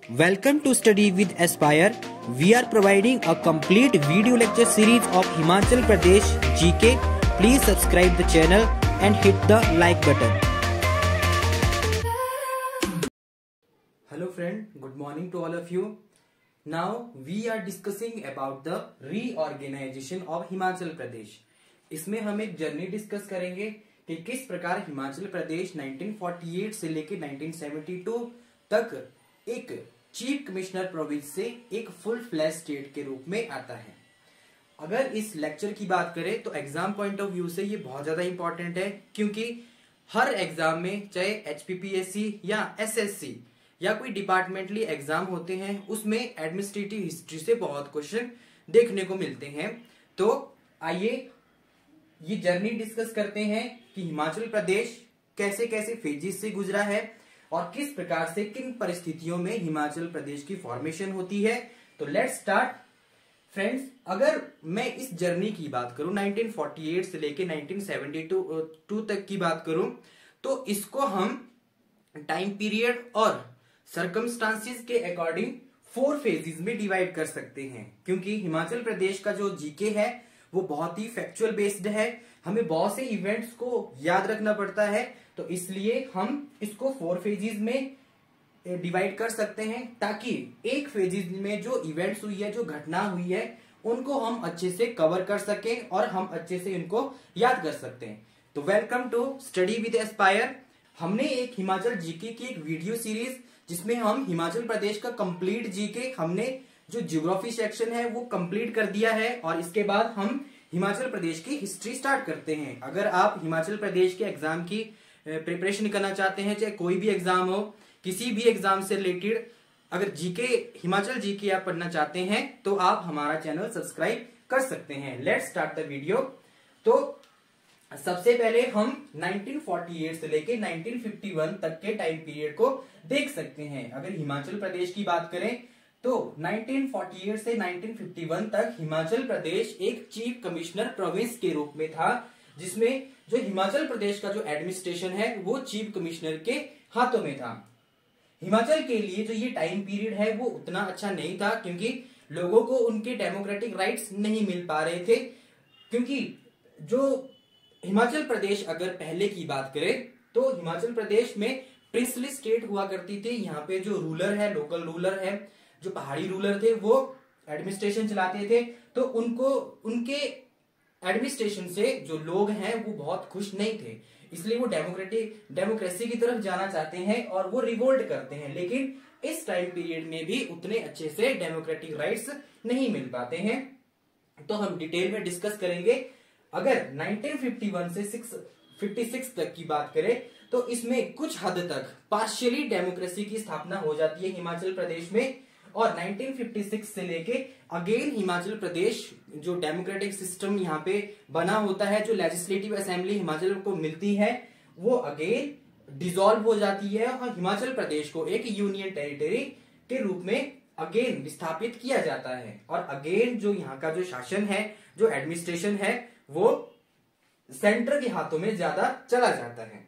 Welcome to Study with Aspire. We are providing a complete video lecture series of Himachal Pradesh GK. Please subscribe the channel and hit the like button. Hello friend, good morning to all of you. Now we are discussing about the reorganization of Himachal Pradesh. इसमें हम एक journey discuss करेंगे कि किस प्रकार हिमाचल प्रदेश 1948 से लेकर 1972 तक एक चीफ कमिश्नर प्रोविंस से एक फुल फ्लैश स्टेट के रूप में आता है। अगर इस लेक्चर की बात करें तो एग्जाम पॉइंट ऑफ व्यू से ये बहुत ज्यादा इंपॉर्टेंट है, क्योंकि हर एग्जाम में चाहे HPPSC या SSC या कोई डिपार्टमेंटली एग्जाम होते हैं उसमें एडमिनिस्ट्रेटिव हिस्ट्री से बहुत क्वेश्चन देखने को मिलते हैं। तो आइए ये जर्नी डिस्कस करते हैं कि हिमाचल प्रदेश कैसे कैसे फेजेस से गुजरा है और किस प्रकार से किन परिस्थितियों में हिमाचल प्रदेश की फॉर्मेशन होती है। तो लेट्स स्टार्ट फ्रेंड्स। अगर मैं इस जर्नी की बात करूं 1948 से लेके 1972 तक की बात करूं तो इसको हम टाइम पीरियड और सर्कमस्टांसेस के अकॉर्डिंग 4 फेजेस में डिवाइड कर सकते हैं, क्योंकि हिमाचल प्रदेश का जो जीके है वो बहुत ही फैक्चुअल बेस्ड है। हमें बहुत से इवेंट्स को याद रखना पड़ता है, तो इसलिए हम इसको 4 फेजेस में डिवाइड कर सकते हैं, ताकि एक फेजेस में जो इवेंट्स हुई है, जो घटना हुई है, उनको हम अच्छे से कवर कर सकें और हम अच्छे से इनको याद कर सकते हैं। तो welcome to study with Aspire. हमने एक हिमाचल जीके की एक वीडियो सीरीज जिसमें हम हिमाचल प्रदेश का कंप्लीट जीके, हमने जो ज्योग्राफी सेक्शन है वो कंप्लीट कर दिया है और इसके बाद हम हिमाचल प्रदेश की हिस्ट्री स्टार्ट करते हैं। अगर आप हिमाचल प्रदेश के एग्जाम की प्रिपरेशन करना चाहते हैं, चाहे कोई भी एग्जाम हो, किसी भी एग्जाम से रिलेटेड अगर जीके हिमाचल जीके आप पढ़ना चाहते हैं तो आप हमारा चैनल सब्सक्राइब कर सकते हैं। Let's start the video. तो सबसे पहले हम 1948 से लेके 1951 तक के टाइम पीरियड को देख सकते हैं। अगर हिमाचल प्रदेश की बात करें तो 1948 से 1951 तक हिमाचल प्रदेश एक चीफ कमिश्नर प्रोविंस के रूप में था, जिसमें जो हिमाचल प्रदेश का जो एडमिनिस्ट्रेशन है वो चीफ कमिश्नर के हाथों में था। हिमाचल के लिए जो ये टाइम पीरियड है वो उतना अच्छा नहीं था, क्योंकि लोगों को उनके डेमोक्रेटिक राइट्स नहीं मिल पा रहे थे। क्योंकि जो हिमाचल प्रदेश अगर पहले की बात करें तो हिमाचल प्रदेश में प्रिंसली स्टेट हुआ करती थी। यहाँ पे जो रूलर है, लोकल रूलर है, जो पहाड़ी रूलर थे वो एडमिनिस्ट्रेशन चलाते थे। तो उनको उनके एडमिनिस्ट्रेशन से जो लोग हैं वो बहुत खुश नहीं थे, इसलिए वो डेमोक्रेसी की तरफ जाना चाहते हैं और वो रिवोल्ट करते हैं। लेकिन इस टाइम पीरियड में भी उतने अच्छे से डेमोक्रेटिक राइट्स नहीं मिल पाते हैं। तो हम डिटेल में डिस्कस करेंगे। अगर 1951 से 56 तक की बात करें तो इसमें कुछ हद तक पार्शियली डेमोक्रेसी की स्थापना हो जाती है हिमाचल प्रदेश में, और 1956 से लेके अगेन हिमाचल प्रदेश जो डेमोक्रेटिक सिस्टम यहाँ पे बना होता है, जो लेजिस्लेटिव असेंबली हिमाचल को मिलती है, वो अगेन डिसॉल्व हो जाती है और हिमाचल प्रदेश को एक यूनियन टेरिटरी के रूप में अगेन विस्थापित किया जाता है। और अगेन जो यहाँ का जो शासन है, जो एडमिनिस्ट्रेशन है, वो सेंटर के हाथों में ज्यादा चला जाता है।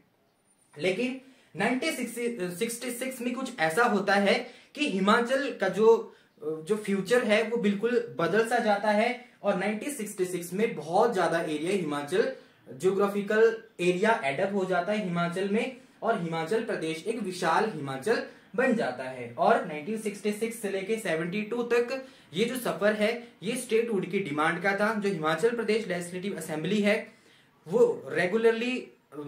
लेकिन 1966 में कुछ ऐसा होता है कि हिमाचल का जो फ्यूचर है वो बिल्कुल बदल सा जाता है और 1966 में बहुत ज्यादा area Himachal geographical area add up हो जाता है हिमाचल में, और हिमाचल प्रदेश एक विशाल हिमाचल बन जाता है। और 1966 से लेके 72 तक ये जो सफर है ये स्टेटहुड की डिमांड का था। जो हिमाचल प्रदेश लेजिस्लेटिव असेंबली है वो रेगुलरली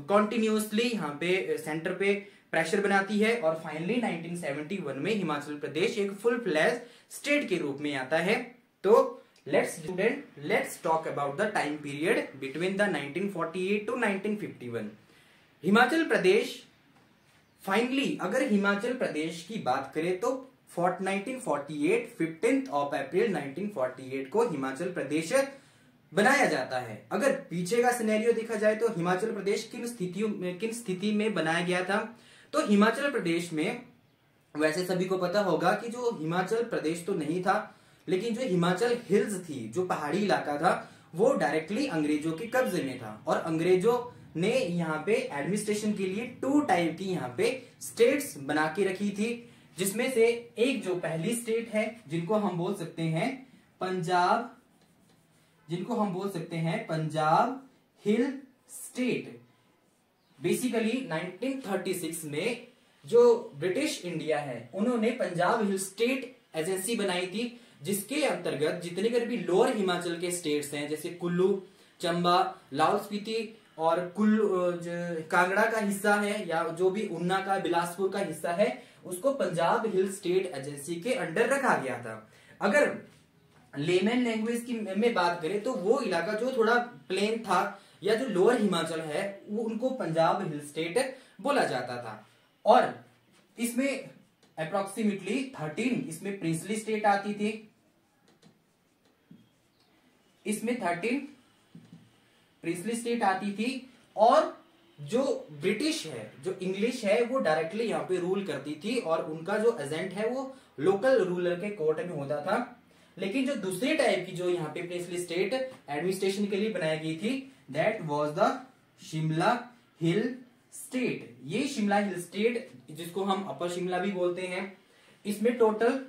कॉन्टिन्यूसली यहाँ पे सेंटर पे प्रेशर बनाती है और फाइनली 1971 में हिमाचल प्रदेश एक फुल फ्लैश स्टेट के रूप में आता है। तो let's talk about the time period between the 1948 to 1951। Himachal Pradesh finally, अगर हिमाचल प्रदेश की बात करें तो 1948 15 अप्रैल 1948 को हिमाचल प्रदेश बनाया जाता है। अगर पीछे का सिनेरियो देखा जाए तो हिमाचल प्रदेश किन स्थिति में बनाया गया था, तो हिमाचल प्रदेश में वैसे सभी को पता होगा कि जो हिमाचल प्रदेश तो नहीं था, लेकिन जो हिमाचल हिल्स थी, जो पहाड़ी इलाका था, वो डायरेक्टली अंग्रेजों के कब्जे में था। और अंग्रेजों ने यहाँ पे एडमिनिस्ट्रेशन के लिए 2 टाइप की यहाँ पे स्टेट्स बना के रखी थी। जिसमें से एक जो पहली स्टेट है जिनको हम बोल सकते हैं पंजाब, हिल स्टेट। बेसिकली 1936 में जो ब्रिटिश इंडिया है उन्होंने पंजाब हिल स्टेट एजेंसी बनाई थी, जिसके अंतर्गत जितने भी लोअर हिमाचल के स्टेट्स हैं जैसे कुल्लू, चंबा, लाहौल स्पीति और कांगड़ा का हिस्सा है, या जो भी ऊना का, बिलासपुर का हिस्सा है, उसको पंजाब हिल स्टेट एजेंसी के अंडर रखा गया था। अगर लेमन लैंग्वेज की में बात करें तो वो इलाका जो थोड़ा प्लेन था या जो लोअर हिमाचल है वो उनको पंजाब हिल स्टेट बोला जाता था। और इसमें अप्रोक्सीमेटली 13 इसमें प्रिंसली स्टेट आती थी, इसमें 13 प्रिंसली स्टेट आती थी, और जो ब्रिटिश है, जो इंग्लिश है, वो डायरेक्टली यहाँ पे रूल करती थी और उनका जो एजेंट है वो लोकल रूलर के कोर्ट में होता था। लेकिन जो दूसरे टाइप की जो यहाँ पे प्रिंसली स्टेट एडमिनिस्ट्रेशन के लिए बनाई गई थी, that was the Shimla hill state. ये शिमला हिल स्टेट, जिसको हम अपर शिमला भी बोलते हैं, इसमें टोटल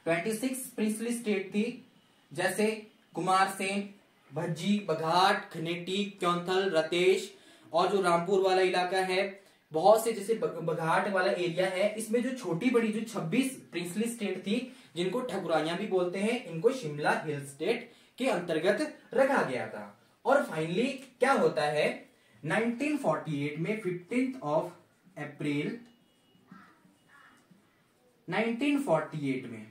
26 प्रिंसली स्टेट थी, जैसे कुमारसेन, भज्जी, बघाट, खनेटी, क्योंथल, रतेश, और जो रामपुर वाला इलाका है, बहुत से जैसे बघाट वाला एरिया है, इसमें जो छोटी बड़ी जो 26 प्रिंसली स्टेट थी, जिनको ठकुराइयां भी बोलते हैं, इनको शिमला हिल स्टेट के अंतर्गत रखा गया था। और फाइनली क्या होता है, 1948 में 15 अप्रैल 1948 में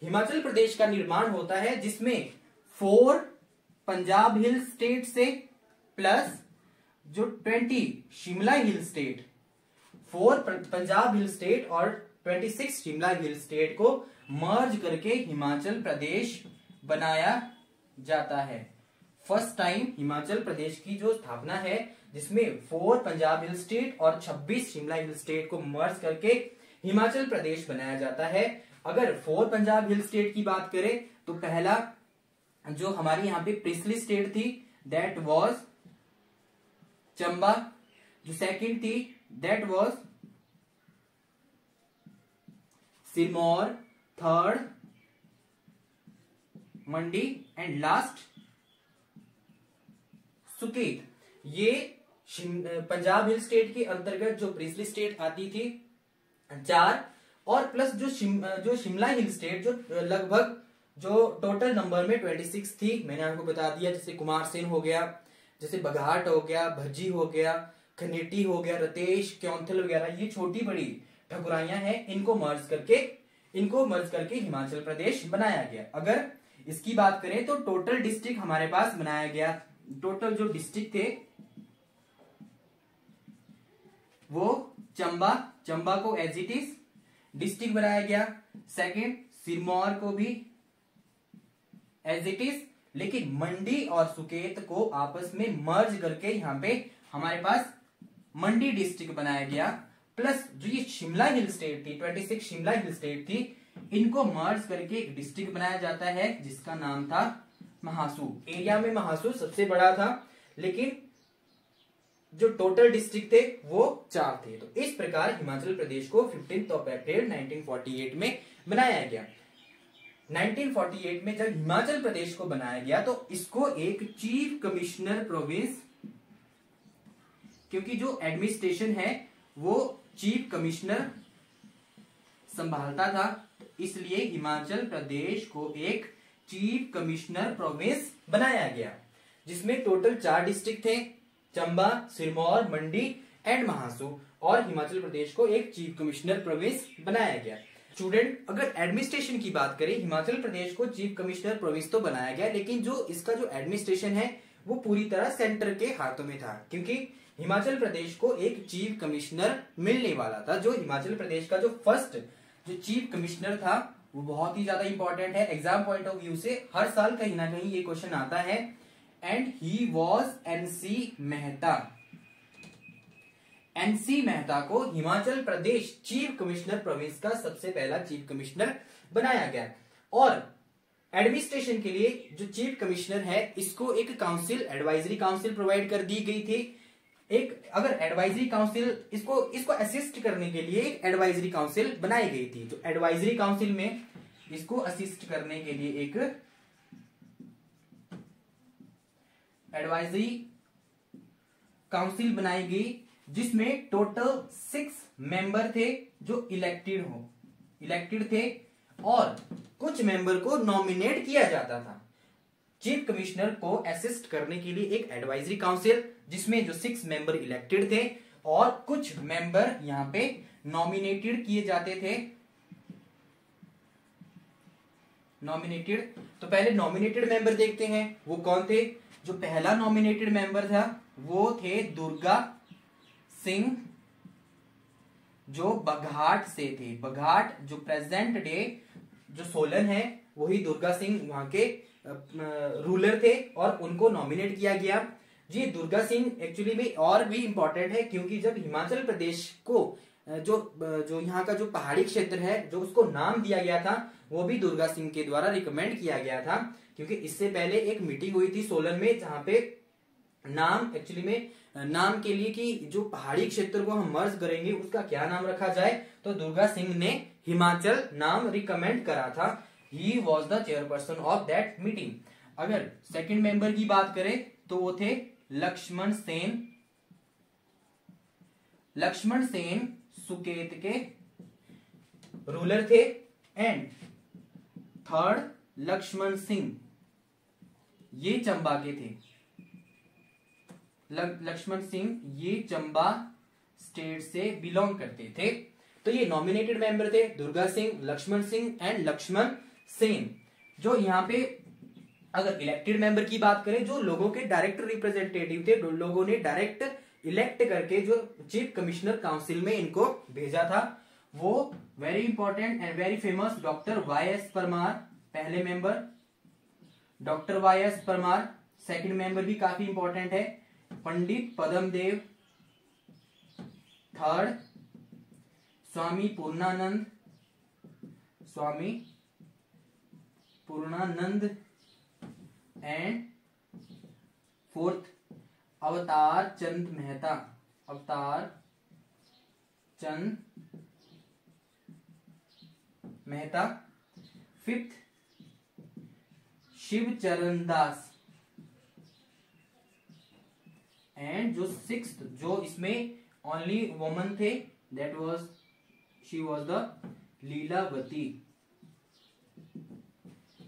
हिमाचल प्रदेश का निर्माण होता है, जिसमें 4 पंजाब हिल स्टेट से प्लस जो 20 Shimla hill state, 4 Punjab hill state और 26 शिमला हिल स्टेट को मर्ज करके हिमाचल प्रदेश बनाया जाता है। फर्स्ट टाइम हिमाचल प्रदेश की जो स्थापना है, जिसमें 4 पंजाब हिल स्टेट और 26 शिमला हिल स्टेट को मर्ज करके हिमाचल प्रदेश बनाया जाता है। अगर 4 पंजाब हिल स्टेट की बात करें तो पहला जो हमारी यहाँ पे प्रिंसली स्टेट थी, दैट वाज चंबा। जो सेकंड थी, that was Sirmaur. Third Mandi, and last Suket. ये पंजाब हिल स्टेट के अंतर्गत जो प्रिंसली स्टेट आती थी 4, और प्लस जो शिमला हिल स्टेट जो लगभग जो टोटल नंबर में 26 थी, मैंने आपको बता दिया, जैसे कुमारसेन हो गया, जैसे बघाट हो गया, भज्जी हो गया, खनेटी हो गया, रतेश, क्योंथल वगैरह, ये छोटी बड़ी ठकुराइयां हैं, इनको मर्ज करके हिमाचल प्रदेश बनाया गया। अगर इसकी बात करें तो टोटल डिस्ट्रिक्ट हमारे पास बनाया गया, टोटल जो डिस्ट्रिक्ट थे वो चंबा को एज इट इज डिस्ट्रिक्ट बनाया गया। सेकंड, सिरमौर को भी एज इट इज, लेकिन मंडी और सुकेत को आपस में मर्ज करके यहां पे हमारे पास मंडी डिस्ट्रिक्ट बनाया गया। प्लस जो ये शिमला हिल स्टेट थी, 26 शिमला हिल स्टेट थी, इनको मर्ज करके एक डिस्ट्रिक्ट बनाया जाता है जिसका नाम था महासू। एरिया में महासू सबसे बड़ा था, लेकिन जो टोटल डिस्ट्रिक्ट थे वो 4 थे। तो इस प्रकार हिमाचल प्रदेश को 15 अप्रैल 1948 में बनाया गया। 1948 में जब हिमाचल प्रदेश को बनाया गया तो इसको एक चीफ कमिश्नर प्रोविंस, क्योंकि जो एडमिनिस्ट्रेशन है वो चीफ कमिश्नर संभालता था, इसलिए हिमाचल प्रदेश को एक चीफ कमिश्नर प्रोविंस बनाया गया, जिसमें टोटल 4 डिस्ट्रिक्ट थे, चंबा, सिरमौर, मंडी एंड महासू, और हिमाचल प्रदेश को एक चीफ कमिश्नर प्रोविंस बनाया गया। स्टूडेंट, अगर एडमिनिस्ट्रेशन की बात करें, हिमाचल प्रदेश को चीफ कमिश्नर प्रोविंस तो बनाया गया, लेकिन जो इसका जो एडमिनिस्ट्रेशन है वो पूरी तरह सेंटर के हाथों में था, क्योंकि हिमाचल प्रदेश को एक चीफ कमिश्नर मिलने वाला था। जो हिमाचल प्रदेश का जो फर्स्ट जो चीफ कमिश्नर था वो बहुत ही ज्यादा इंपॉर्टेंट है, एग्जाम पॉइंट ऑफ व्यू से हर साल कहीं ना कहीं ये क्वेश्चन आता है, and he was NC Mehta. NC Mehta को Himachal Pradesh chief commissioner province का सबसे पहला चीफ कमिश्नर बनाया गया। और एडमिनिस्ट्रेशन के लिए जो चीफ कमिश्नर है, इसको एक काउंसिल, एडवाइजरी काउंसिल प्रोवाइड कर दी गई थी, एक अगर एडवाइजरी काउंसिल इसको असिस्ट करने के लिए एक एडवाइजरी काउंसिल बनाई गई थी। तो एडवाइजरी काउंसिल में इसको असिस्ट करने के लिए एक एडवाइजरी काउंसिल बनाई गई, जिसमें टोटल 6 मेंबर थे जो इलेक्टेड थे, और कुछ मेंबर को नॉमिनेट किया जाता था। चीफ कमिश्नर को असिस्ट करने के लिए एक एडवाइजरी काउंसिल, जिसमें जो 6 मेंबर इलेक्टेड थे और कुछ मेंबर यहां पे नॉमिनेटेड किए जाते थे। नॉमिनेटेड, तो पहले नॉमिनेटेड मेंबर देखते हैं वो कौन थे। जो पहला नॉमिनेटेड मेंबर था वो थे दुर्गा सिंह, जो बघाट से थे। बघाट जो प्रेजेंट डे जो सोलन है, वही दुर्गा सिंह वहां के रूलर थे और उनको नॉमिनेट किया गया। जी, दुर्गा सिंह एक्चुअली में और भी इंपॉर्टेंट है, क्योंकि जब हिमाचल प्रदेश को जो यहाँ का जो पहाड़ी क्षेत्र है जो उसको नाम दिया गया था, वो भी दुर्गा सिंह के द्वारा रिकमेंड किया गया था। क्योंकि इससे पहले एक मीटिंग हुई थी सोलन में, जहां पे नाम एक्चुअली में नाम के लिए कि जो पहाड़ी क्षेत्र को हम मर्ज करेंगे उसका क्या नाम रखा जाए, तो दुर्गा सिंह ने हिमाचल नाम रिकमेंड करा था। ही was the chairperson of that meeting. अगर सेकंड मेंबर की बात करें तो वो थे लक्ष्मण सेन। लक्ष्मण सेन सुकेत के रूलर थे। एंड थर्ड लक्ष्मण सिंह, ये चंबा के थे। लक्ष्मण सिंह ये चंबा स्टेट से बिलोंग करते थे। तो ये नॉमिनेटेड मेंबर थे, दुर्गा सिंह, लक्ष्मण सिंह एंड लक्ष्मण सेन। जो यहाँ पे अगर इलेक्टेड मेंबर की बात करें, जो लोगों के डायरेक्ट रिप्रेजेंटेटिव थे, लोगों ने डायरेक्ट इलेक्ट करके जो चीफ कमिश्नर काउंसिल में इनको भेजा था, वो very important and very famous doctor Y S. Parmar पहले member, doctor Y S. Parmar. Second member भी काफी इंपॉर्टेंट है, Pandit Padmadev. Third Swami Purnanand and fourth Avtar Chand Mehta. Fifth Shivcharan Das. And जो सिक्स्थ, जो इसमें ओनली वुमन थे, शी वॉज द लीलावती।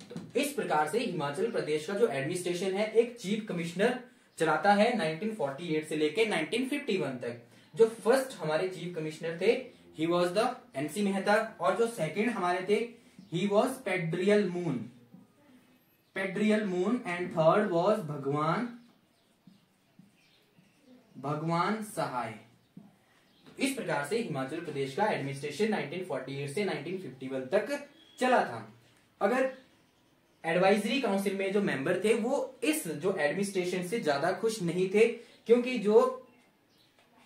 तो इस प्रकार से हिमाचल प्रदेश का जो एडमिनिस्ट्रेशन है एक चीफ कमिश्नर चलाता है 1948 से लेके 1951 तक। जो फर्स्ट हमारे चीफ कमिश्नर थे he was the NC Mehta, और जो सेकंड हमारे थे he was Penderel Moon and third was Bhagwan Sahay. तो इस प्रकार से हिमाचल प्रदेश का एडमिनिस्ट्रेशन 1948 से 1951 तक चला था। अगर एडवाइजरी काउंसिल में जो मेंबर थे वो इस जो एडमिनिस्ट्रेशन से ज्यादा खुश नहीं थे, क्योंकि जो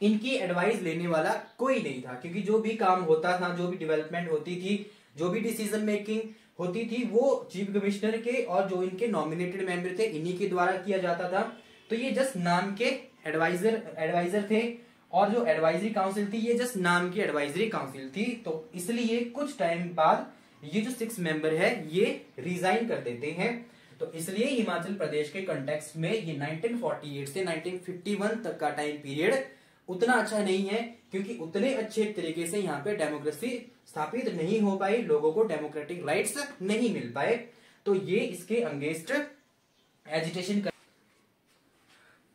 इनकी एडवाइस लेने वाला कोई नहीं था। क्योंकि जो भी काम होता था, जो भी डेवलपमेंट होती थी, जो भी डिसीजन मेकिंग होती थी, वो चीफ कमिश्नर के और जो इनके नॉमिनेटेड मेंबर थे इन्हीं के द्वारा किया जाता था। तो ये जस्ट नाम के एडवाइजर थे, और जो एडवाइजरी काउंसिल थी ये जस्ट नाम की एडवाइजरी काउंसिल थी। तो इसलिए कुछ टाइम बाद ये जो 6 मेंबर है ये रिजाइन कर देते हैं। तो इसलिए हिमाचल प्रदेश के कंटेक्स्ट में ये 1948 से 1951 तक का टाइम पीरियड उतना अच्छा नहीं है, क्योंकि उतने अच्छे तरीके से यहाँ पे डेमोक्रेसी स्थापित नहीं हो पाई, लोगों को डेमोक्रेटिक राइट्स नहीं मिल पाए। तो ये इसके अगेंस्ट एजिटेशन कर।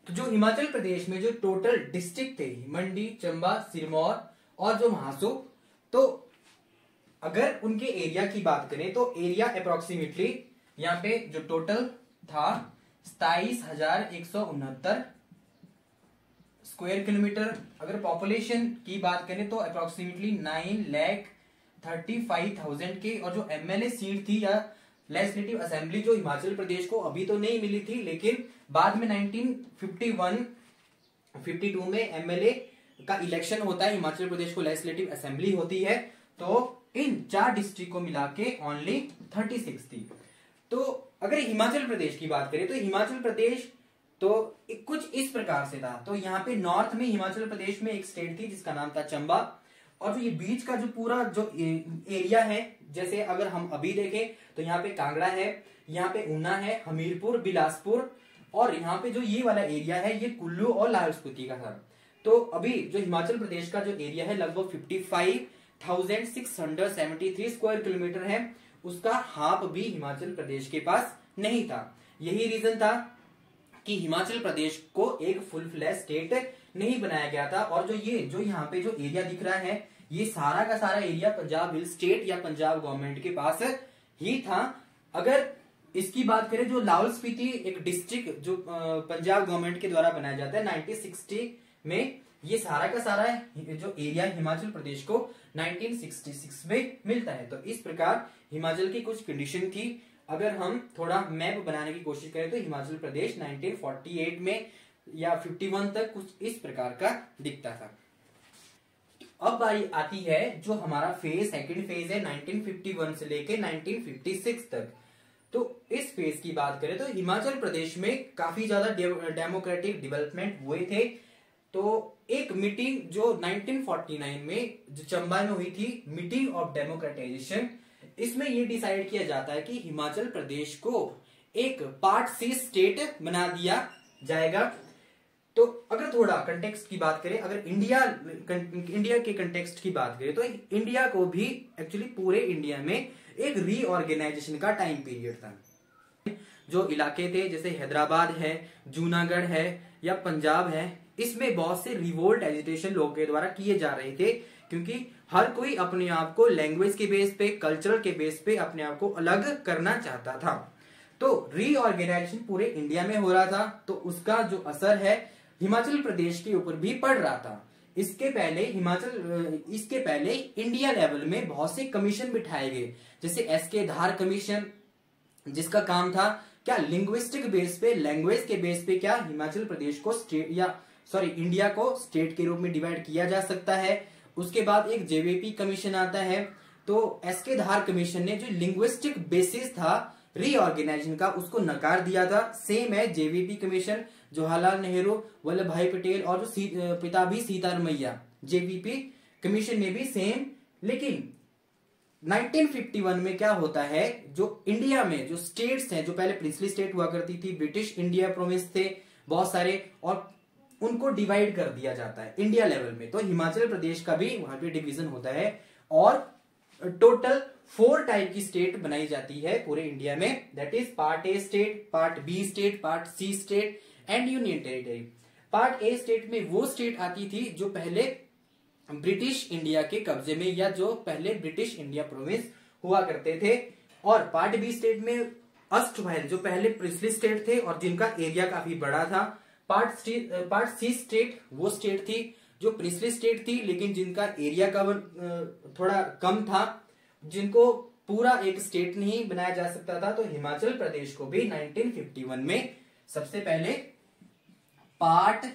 तो जो हिमाचल प्रदेश में जो टोटल डिस्ट्रिक्ट थे, मंडी, चंबा, सिरमौर और जो महासू, तो अगर उनके एरिया की बात करें तो एरिया अप्रोक्सीमेटली यहाँ पे जो टोटल था 27,169 स्क्वायर किलोमीटर। अगर पॉपुलेशन की बात करें तो अप्रोक्सीमेटली 9,35,000 के। और जो एमएलए सीट थी या लेजिस्लेटिव असेंबली जो हिमाचल प्रदेश को अभी तो नहीं मिली थी, लेकिन बाद में 1952 में एमएलए का इलेक्शन होता है, हिमाचल प्रदेश को लेजिस्लेटिव असेंबली होती है। तो इन 4 डिस्ट्रिक्ट को मिला के ओनली 36 थी। तो अगर हिमाचल प्रदेश की बात करें तो हिमाचल प्रदेश तो कुछ इस प्रकार से था। तो यहाँ पे नॉर्थ में हिमाचल प्रदेश में एक स्टेट थी जिसका नाम था चंबा, और जो ये बीच का जो पूरा जो एरिया है, जैसे अगर हम अभी देखें तो यहाँ पे कांगड़ा है, यहाँ पे ऊना है, हमीरपुर, बिलासपुर, और यहाँ पे जो ये वाला एरिया है ये कुल्लू और लाहौल स्पीति का था। तो अभी जो हिमाचल प्रदेश का जो एरिया है लगभग 55,673 स्क्वायर किलोमीटर है, उसका हाफ भी हिमाचल प्रदेश के पास नहीं था। यही रीजन था कि हिमाचल प्रदेश को एक फुल फ्लैश स्टेट नहीं बनाया गया था। और जो यहाँ पे जो एरिया दिख रहा है ये सारा का सारा एरिया पंजाब हिल स्टेट या पंजाब गवर्नमेंट के पास ही था। अगर इसकी बात करें, जो लाहौल स्पीति एक डिस्ट्रिक्ट जो पंजाब गवर्नमेंट के द्वारा बनाया जाता है 1960 में, ये सारा का सारा जो एरिया हिमाचल प्रदेश को 1966 में मिलता है। तो इस प्रकार हिमाचल की कुछ कंडीशन थी। अगर हम थोड़ा मैप बनाने की कोशिश करें तो हिमाचल प्रदेश 1948 में या 51 तक कुछ इस प्रकार का दिखता था। अब बारी आती है जो हमारा सेकंड फेज है 1951 से लेके 1956 तक। तो इस फेज की बात करें तो हिमाचल प्रदेश में काफी ज्यादा डेमोक्रेटिक डेवलपमेंट हुए थे। तो एक मीटिंग जो 1949 में जो चंबा में हुई थी, मीटिंग ऑफ डेमोक्रेटाइजेशन, इसमें ये डिसाइड किया जाता है कि हिमाचल प्रदेश को एक पार्ट सी स्टेट बना दिया जाएगा। तो अगर थोड़ा कंटेक्स्ट की बात करें, अगर इंडिया के कंटेक्स्ट की बात करें तो इंडिया को भी एक्चुअली पूरे इंडिया में एक रीऑर्गेनाइजेशन का टाइम पीरियड था। जो इलाके थे जैसे हैदराबाद है, जूनागढ़ है या पंजाब है, इसमें बहुत से रिवोल्ट एजिटेशन लोगों के द्वारा किए जा रहे थे, क्योंकि हर कोई अपने आप को लैंग्वेज के बेस पे, कल्चरल के बेस पे अपने आप को अलग करना चाहता था। तो रीऑर्गेनाइजेशन पूरे इंडिया में हो रहा था, तो उसका जो असर है हिमाचल प्रदेश के ऊपर भी पड़ रहा था। इसके पहले इंडिया लेवल में बहुत से कमीशन बिठाए गए, जैसे एसके धार कमीशन, जिसका काम था क्या लिंग्विस्टिक बेस पे, लैंग्वेज के बेस पे क्या हिमाचल प्रदेश को इंडिया को स्टेट के रूप में डिवाइड किया जा सकता है। उसके बाद एक जेवीपी कमीशन आता है। तो एसके धार कमीशन ने जो लिंग्विस्टिक बेसिस था रीऑर्गेनाइजेशन का, उसको नकार दिया था। सेम है जेवीपी कमीशन, जवाहरलाल नेहरू, वल्लभ भाई पटेल और जो पिता भी सीतारमैया, जेवीपी कमीशन ने भी सेम। लेकिन 1951 में क्या होता है, जो इंडिया में जो स्टेट्स हैं, जो पहले प्रिंसली स्टेट हुआ करती थी, ब्रिटिश इंडिया प्रोविंस थे बहुत सारे, और उनको डिवाइड कर दिया जाता है इंडिया लेवल में। तो हिमाचल प्रदेश का भी वहां पे डिवीजन होता है, और टोटल 4 टाइप की स्टेट बनाई जाती है पूरे इंडिया में। That is part A state, part B state, part C state and union territory. Part A state में वो स्टेट आती थी जो पहले ब्रिटिश इंडिया के कब्जे में, या जो पहले ब्रिटिश इंडिया प्रोविंस हुआ करते थे। और पार्ट बी स्टेट में अष्टभैल, जो पहले प्रिंसली स्टेट थे और जिनका एरिया काफी बड़ा था। पार्ट सी स्टेट वो स्टेट थी जो प्रिंसली स्टेट थी, लेकिन जिनका एरिया का थोड़ा कम था, जिनको पूरा एक स्टेट नहीं बनाया जा सकता था। तो हिमाचल प्रदेश को भी 1951 में सबसे पहले पार्ट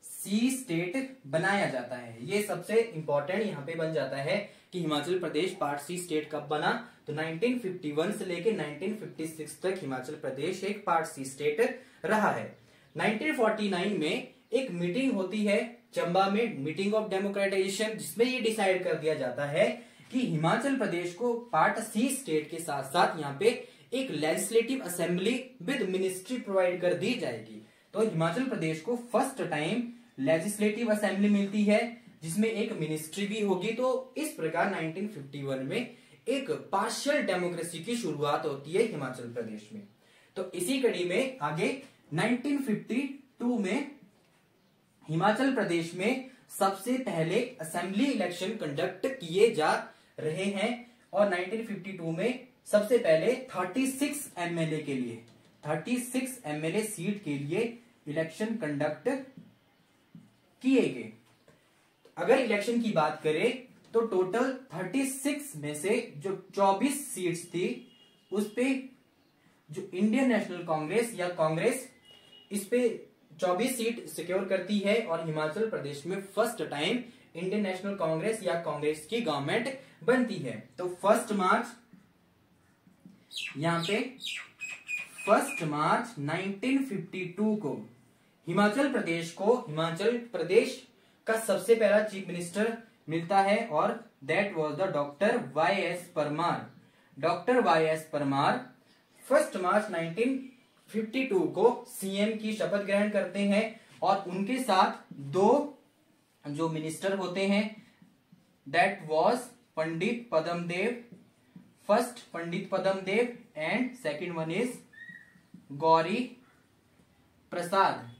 सी स्टेट बनाया जाता है। ये सबसे इंपॉर्टेंट यहाँ पे बन जाता है कि Himachal Pradesh part C state कब बना। तो 1951 से लेके 1956 तक हिमाचल प्रदेश एक पार्ट सी स्टेट रहा है। 1949 में एक मीटिंग होती है चंबा में, मीटिंग ऑफ डेमोक्रेटाइजेशन, जिसमें ये डिसाइड कर दिया जाता है कि हिमाचल प्रदेश को पार्ट सी स्टेट के साथ साथ यहाँ पे एक legislative assembly with ministry provide कर दी जाएगी। तो हिमाचल प्रदेश को फर्स्ट टाइम लेजिस्लेटिव असेंबली मिलती है, जिसमें एक मिनिस्ट्री भी होगी। तो इस प्रकार 1951 में एक पार्शियल डेमोक्रेसी की शुरुआत होती है हिमाचल प्रदेश में। तो इसी कड़ी में आगे 1952 में हिमाचल प्रदेश में सबसे पहले असेंबली इलेक्शन कंडक्ट किए जा रहे हैं, और 1952 में सबसे पहले 36 एमएलए के लिए, 36 एमएलए सीट के लिए इलेक्शन कंडक्ट किए गए। अगर इलेक्शन की बात करें तो टोटल 36 में से जो 24 सीट्स थी, उस पे जो इंडियन नेशनल कांग्रेस या कांग्रेस इस पे 24 सीट सिक्योर करती है, और हिमाचल प्रदेश में first time Indian national Congress या कांग्रेस की गवर्नमेंट बनती है। तो 1 मार्च यहाँ पे 1 मार्च 1952 को हिमाचल प्रदेश का सबसे पहला चीफ मिनिस्टर मिलता है और that was the doctor Y S Parmar. Doctor Y S Parmar 1 मार्च 1952 को सीएम की शपथ ग्रहण करते हैं और उनके साथ दो जो मिनिस्टर होते हैं that was Pandit Padmadev, first Pandit Padmadev and second one is Gauri Prasad.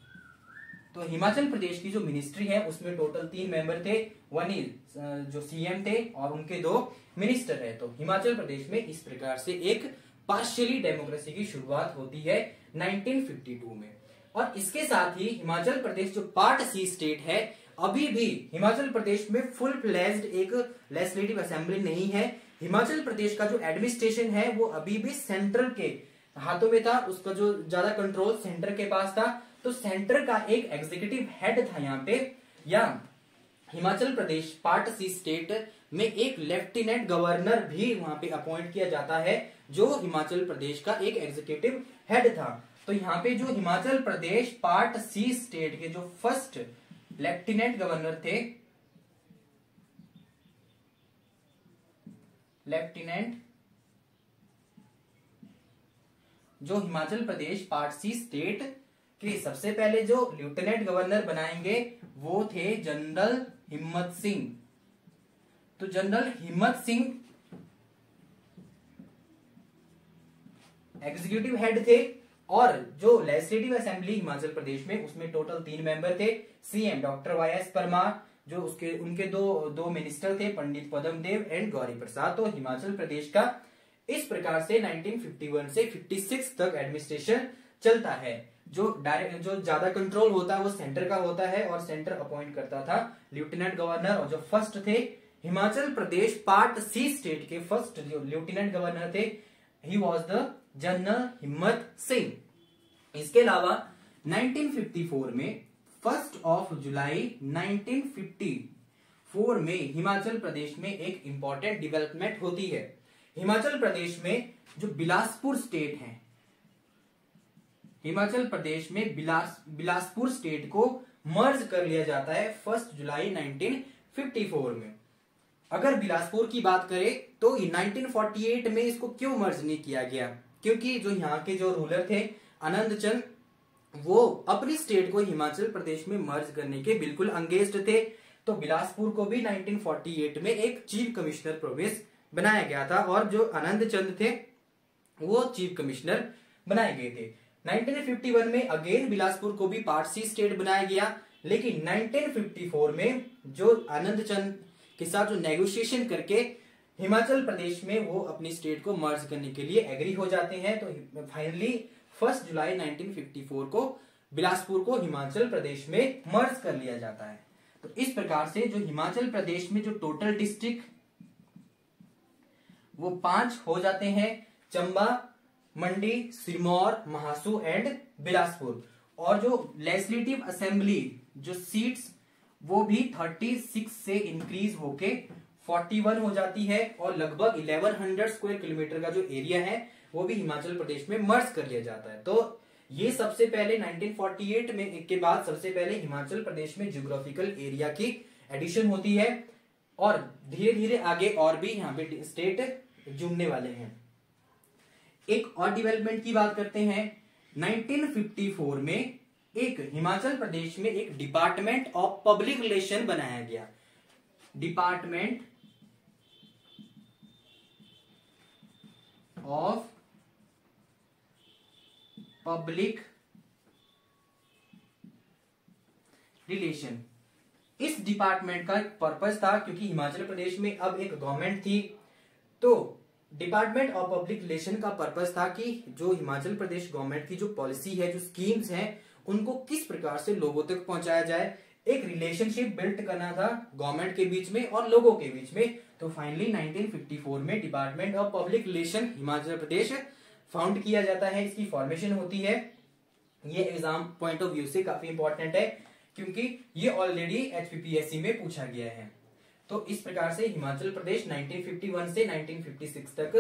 तो हिमाचल प्रदेश की जो मिनिस्ट्री है उसमें टोटल 3 मेंबर थे, वन इज जो सीएम थे और उनके 2 मिनिस्टर है। तो हिमाचल प्रदेश में इस प्रकार से एक पार्शियली डेमोक्रेसी की शुरुआत होती है 1952 में। और इसके साथ ही हिमाचल प्रदेश जो पार्ट सी स्टेट है, अभी भी हिमाचल प्रदेश में फुल फ्लेज्ड एक लेजिस्लेटिव असेंबली नहीं है। हिमाचल प्रदेश का जो एडमिनिस्ट्रेशन है वो अभी भी सेंट्रल के हाथों में था, उसका जो ज्यादा कंट्रोल सेंटर के पास था। तो सेंटर का एक एग्जीक्यूटिव हेड था यहाँ पे, या Himachal Pradesh part C state में एक लेफ्टिनेंट गवर्नर भी वहां पे अपॉइंट किया जाता है जो हिमाचल प्रदेश का एक एग्जीक्यूटिव हेड था। तो यहाँ पे जो Himachal Pradesh part C state के जो फर्स्ट लेफ्टिनेंट गवर्नर थे, जो Himachal Pradesh part C state के सबसे पहले जो लेफ्टिनेंट गवर्नर बनाएंगे वो थे जनरल हिम्मत सिंह। तो जनरल हिम्मत सिंह एग्जीक्यूटिव हेड थे और जो लेजिस्लेटिव असेंबली हिमाचल प्रदेश में उसमें टोटल 3 मेंबर थे, CM doctor Y S Parmar, जो उनके दो मिनिस्टर थे पंडित पद्मदेव एंड गौरी प्रसाद। तो हिमाचल प्रदेश का इस प्रकार से 1951 से 56 तक एडमिनिस्ट्रेशन चलता है। जो ज्यादा कंट्रोल होता है वो सेंटर का होता है और सेंटर अपॉइंट करता था लेफ्टिनेंट गवर्नर। और जो फर्स्ट थे Himachal Pradesh part C state के फर्स्ट जो लेफ्टिनेंट गवर्नर थे, ही वाज द जनरल हिम्मत सिंह। इसके अलावा 1954 में 1 जुलाई 1954 में हिमाचल प्रदेश में एक इंपॉर्टेंट डेवलपमेंट होती है। हिमाचल प्रदेश में जो बिलासपुर स्टेट है, हिमाचल प्रदेश में बिलासपुर स्टेट को मर्ज कर लिया जाता है 1 जुलाई 1954 में। अगर बिलासपुर की बात करें तो 1948 में इसको क्यों मर्ज नहीं किया गया, क्योंकि जो यहाँ के जो रूलर थे आनंद चंद, वो अपनी स्टेट को हिमाचल प्रदेश में मर्ज करने के बिल्कुल अंगेंस्ट थे। तो बिलासपुर को भी 1948 में एक चीफ कमिश्नर प्रोविंस बनाया गया था और जो आनंद चंद थे वो चीफ कमिश्नर बनाए गए थे। 1951 में अगेन बिलासपुर को भी पार्ट सी स्टेट बनाया गया, लेकिन 1954 में जो आनंद चंद के साथ जो नेगोशिएशन करके हिमाचल प्रदेश में वो अपनी स्टेट को मर्ज करने के लिए एग्री हो जाते हैं। तो फाइनली 1 जुलाई 1954 को बिलासपुर को हिमाचल प्रदेश में मर्ज कर लिया जाता है। तो इस प्रकार से जो हिमाचल प्रदेश में जो टोटल डिस्ट्रिक्ट वो 5 हो जाते हैं, चंबा, मंडी, सिरमौर, महासू एंड बिलासपुर। और जो लेजिस्लेटिव असेंबली जो सीट्स वो भी 36 से इंक्रीज होके 41 हो जाती है और लगभग 1100 स्क्वायर किलोमीटर का जो एरिया है वो भी हिमाचल प्रदेश में मर्ज कर लिया जाता है। तो ये सबसे पहले 1948 में के बाद सबसे पहले हिमाचल प्रदेश में ज्योग्राफिकल एरिया की एडिशन होती है और धीरे धीरे आगे और भी यहाँ पे स्टेट जुड़ने वाले हैं। एक और डेवलपमेंट की बात करते हैं। 1954 में एक हिमाचल प्रदेश में एक डिपार्टमेंट ऑफ पब्लिक रिलेशन बनाया गया। Department of public relation. इस डिपार्टमेंट का पर्पस था, क्योंकि हिमाचल प्रदेश में अब एक गवर्नमेंट थी, तो डिपार्टमेंट ऑफ पब्लिक रिलेशन का पर्पस था कि जो हिमाचल प्रदेश गवर्नमेंट की जो पॉलिसी है, जो स्कीम्स हैं, उनको किस प्रकार से लोगों तक पहुंचाया जाए। एक रिलेशनशिप बिल्ड करना था गवर्नमेंट के बीच में और लोगों के बीच में। तो फाइनली 1954 में department of public relation Himachal Pradesh found किया जाता है, इसकी फॉर्मेशन होती है। ये एग्जाम पॉइंट ऑफ व्यू से काफी इंपॉर्टेंट है क्योंकि ये ऑलरेडी एचपीपीएससी में पूछा गया है। तो इस प्रकार से हिमाचल प्रदेश 1951 से 1956 तक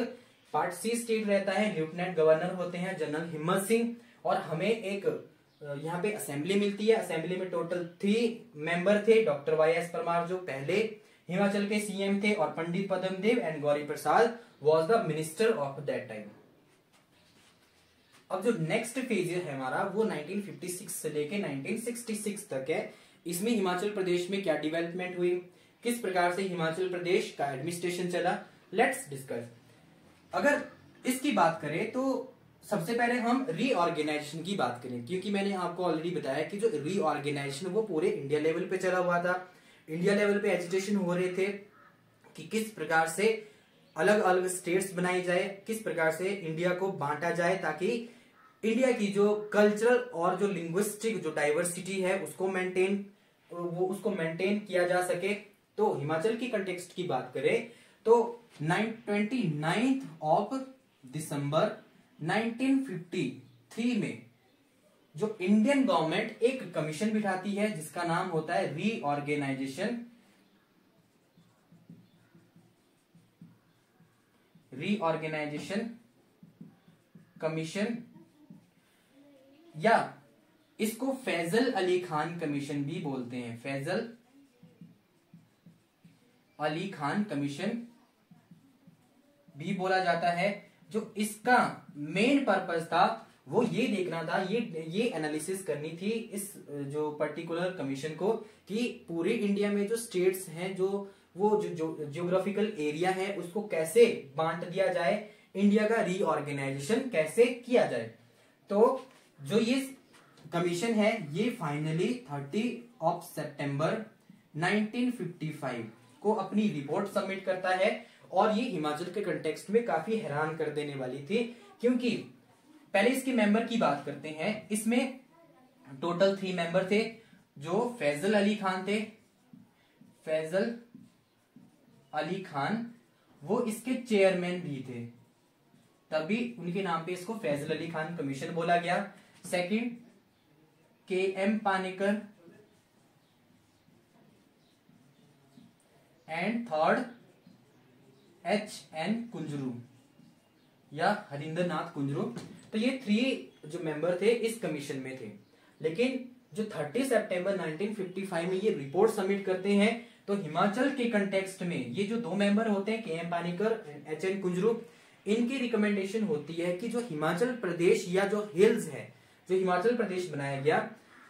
पार्ट सी स्टेट रहता है, लेफ्टिनेंट गवर्नर होते हैं जनरल हिम्मत सिंह, और हमें एक यहाँ पे असेंबली मिलती है। असेंबली में टोटल 3 मेंबर थे, डॉक्टर वाई एस परमार जो पहले हिमाचल के सीएम थे, और Pandit Padmadev and Gauri Prasad was the minister of that time. अब जो नेक्स्ट फेज है हमारा वो 1956 से लेके 1966 तक है। इसमें हिमाचल प्रदेश में क्या डेवलपमेंट हुई, किस प्रकार से हिमाचल प्रदेश का एडमिनिस्ट्रेशन चला, लेट्स डिस्कस। अगर इसकी बात करें तो सबसे पहले हम रीऑर्गेनाइजेशन की बात करें, क्योंकि मैंने आपको ऑलरेडी बताया कि जो रीऑर्गेनाइजेशन वो पूरे इंडिया लेवल पे चला हुआ था। इंडिया लेवल पे एजिटेशन हो रहे थे कि किस प्रकार से अलग अलग स्टेट्स बनाई जाए, किस प्रकार से इंडिया को बांटा जाए, ताकि इंडिया की जो कल्चरल और जो लिंग्विस्टिक जो डाइवर्सिटी है उसको मेंटेन किया जा सके। तो हिमाचल की कंटेक्स्ट की बात करें तो 29 ऑफ दिसंबर 1953 में जो इंडियन गवर्नमेंट एक कमीशन बिठाती है जिसका नाम होता है रीऑर्गेनाइजेशन कमीशन, या इसको फैजल अली खान कमीशन भी बोलते हैं। फैजल अली खान कमीशन भी बोला जाता है। जो इसका मेन पर्पस था वो ये देखना था, ये एनालिसिस करनी थी इस जो पर्टिकुलर कमीशन को, कि पूरे इंडिया में जो स्टेट्स हैं, जो जियोग्राफिकल एरिया है उसको कैसे बांट दिया जाए, इंडिया का रीऑर्गेनाइजेशन कैसे किया जाए। तो जो ये कमीशन है ये फाइनली 30 ऑफ सितंबर 1955 को अपनी रिपोर्ट सबमिट करता है, और ये हिमाचल के कंटेक्स्ट में काफी हैरान कर देने वाली थी, क्योंकि पहले इसके मेंबर की बात करते हैं। इसमें टोटल 3 मेंबर थे, जो फैजल अली खान थे। फैजल अली खान वो इसके चेयरमैन भी थे, तभी उनके नाम पे इसको फैजल अली खान कमीशन बोला गया। Second KM Panikkar, and third HN Kunzru या हरिंदर नाथ कुंजरू। तो ये 3 जो मेंबर थे इस कमीशन में थे। लेकिन जो 30 सितंबर 1955 में ये रिपोर्ट सबमिट करते हैं, तो हिमाचल के कंटेक्स्ट में ये जो 2 मेंबर होते हैं KM पानेकर, HN कुंजरू, इनकी रिकमेंडेशन होती है कि जो हिमाचल प्रदेश या जो हिल्स है, जो हिमाचल प्रदेश बनाया गया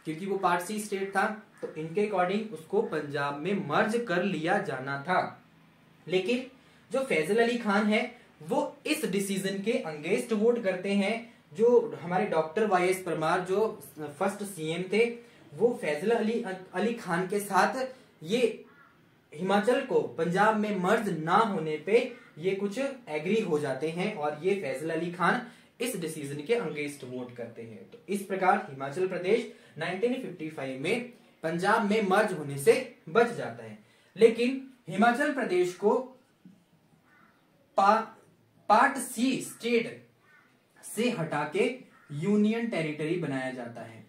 क्योंकि वो पार्ट सी स्टेट था, तो इनके अकॉर्डिंग उसको पंजाब में मर्ज कर लिया जाना था। लेकिन जो फैजल अली खान है वो इस डिसीजन के अगेंस्ट वोट करते हैं। जो हमारे डॉक्टर वाई एस परमार जो फर्स्ट सीएम थे, वो फैजल अली खान के साथ ये हिमाचल को पंजाब में मर्ज ना होने पे ये कुछ एग्री हो जाते हैं, और ये फैजल अली खान इस डिसीजन के अगेंस्ट वोट करते हैं। तो इस प्रकार हिमाचल प्रदेश 1955 में पंजाब में मर्ज होने से बच जाता है। लेकिन हिमाचल प्रदेश को पार्ट सी स्टेट से हटा के यूनियन टेरिटरी बनाया जाता है।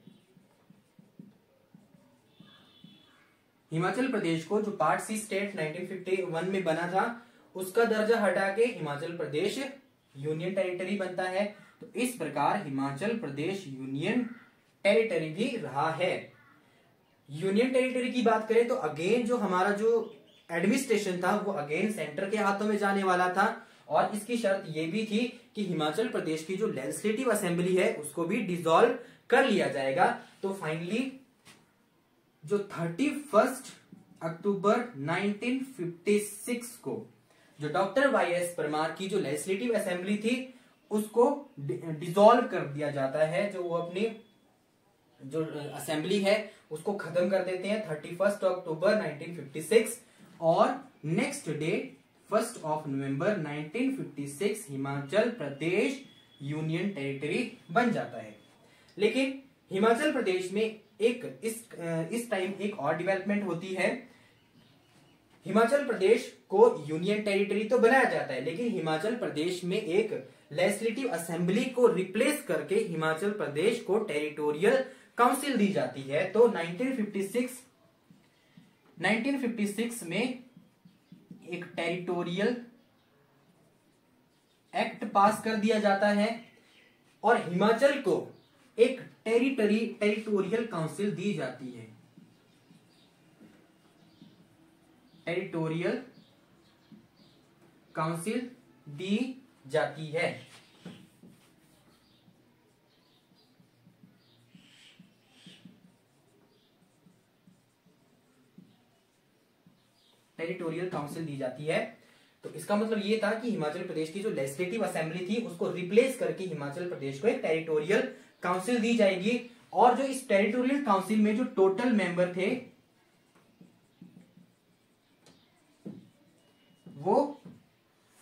हिमाचल प्रदेश को जो पार्ट सी स्टेट 1951 में बना था उसका दर्जा हटा के हिमाचल प्रदेश यूनियन टेरिटरी बनता है। तो इस प्रकार हिमाचल प्रदेश यूनियन टेरिटरी भी रहा है। यूनियन टेरिटरी की बात करें तो अगेन जो हमारा जो एडमिनिस्ट्रेशन था वो अगेन सेंटर के हाथों में जाने वाला था, और इसकी शर्त ये भी थी कि हिमाचल प्रदेश की जो लेजिस्लेटिव असेंबली है उसको भी डिसॉल्व कर लिया जाएगा। तो फाइनली जो 31 अक्टूबर 1956 को जो डॉक्टर वाई एस परमार की जो लेजिस्लेटिव असेंबली थी उसको डिसॉल्व कर दिया जाता है। जो वो अपनी जो असेंबली है उसको खत्म कर देते हैं 31 अक्टूबर 1956, और नेक्स्ट डे 1 नवंबर 1956 हिमाचल प्रदेश यूनियन टेरिटरी बन जाता है। लेकिन हिमाचल प्रदेश में इस टाइम एक और डेवलपमेंट होती है। हिमाचल प्रदेश को यूनियन टेरिटरी तो बनाया जाता है, लेकिन हिमाचल प्रदेश में एक लेजिस्लेटिव असेंबली को रिप्लेस करके हिमाचल प्रदेश को टेरिटोरियल काउंसिल दी जाती है। तो 1956 में एक टेरिटोरियल एक्ट पास कर दिया जाता है और हिमाचल को एक टेरिटोरियल काउंसिल दी जाती है। टेरिटोरियल काउंसिल दी जाती है। टेरिटोरियल काउंसिल दी जाती है। तो इसका मतलब ये था कि हिमाचल प्रदेश की जो लेजिस्लेटिव असेंबली थी उसको रिप्लेस करके हिमाचल प्रदेश को एक टेरिटोरियल काउंसिल दी जाएगी। और जो इस टेरिटोरियल काउंसिल में जो टोटल मेंबर थे वो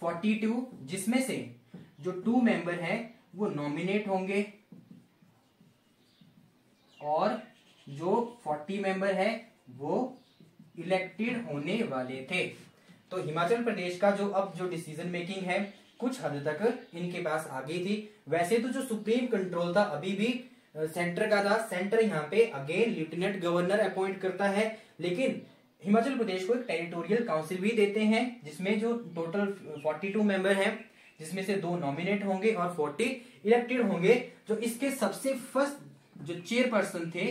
42, जिसमें से जो 2 मेंबर है वो नॉमिनेट होंगे और जो 40 मेंबर है वो इलेक्टेड होने वाले थे। तो हिमाचल प्रदेश का जो डिसीजन मेकिंग है कुछ हद तक इनके पास आ गई थी। वैसे तो जो सुप्रीम कंट्रोल था अभी भी सेंटर का था। सेंटर यहाँ पे अगेन लेफ्टिनेंट गवर्नर अपॉइंट करता है, लेकिन हिमाचल प्रदेश को एक टेरिटोरियल काउंसिल भी देते हैं जिसमें जो टोटल 42 मेंबर हैं, जिसमें से 2 नॉमिनेट होंगे और 40 इलेक्टेड होंगे। जो इसके सबसे फर्स्ट जो चेयरपर्सन थे